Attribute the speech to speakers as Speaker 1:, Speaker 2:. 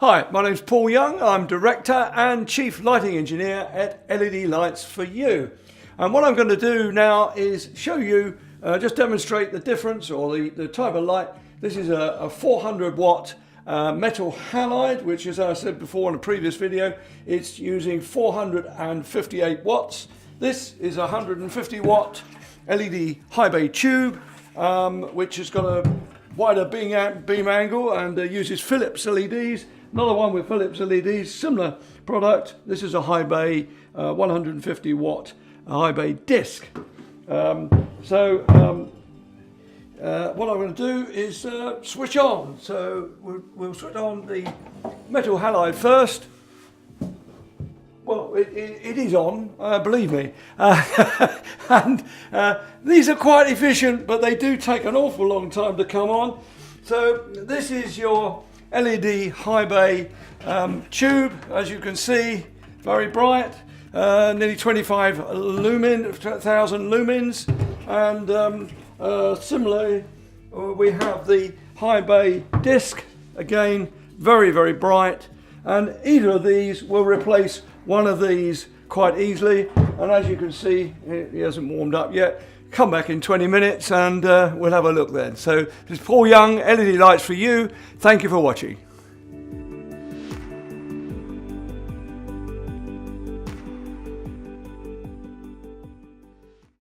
Speaker 1: Hi, my name's Paul Young. I'm Director and Chief Lighting Engineer at LED Lights for You. And what I'm going to do now is show you, just demonstrate the difference or the type of light. This is a 400 watt metal halide, which, as I said before in a previous video, it's using 458 watts. This is a 150 watt LED high bay tube, which has got a wider beam angle and uses Philips LEDs. Another one with Philips LEDs, similar product. This is a high bay 150 watt high bay disc. What I'm going to do is switch on. So we'll switch on the metal halide first. Well, it is on, believe me. And these are quite efficient, but they do take an awful long time to come on. So this is your LED high bay tube, as you can see, very bright, nearly 25,000 lumens, and similarly we have the high bay disc, again very, very bright, and either of these will replace one of these quite easily. And as you can see, he hasn't warmed up yet. Come back in 20 minutes and we'll have a look then. So this is Paul Young, LED Lights for You. Thank you for watching.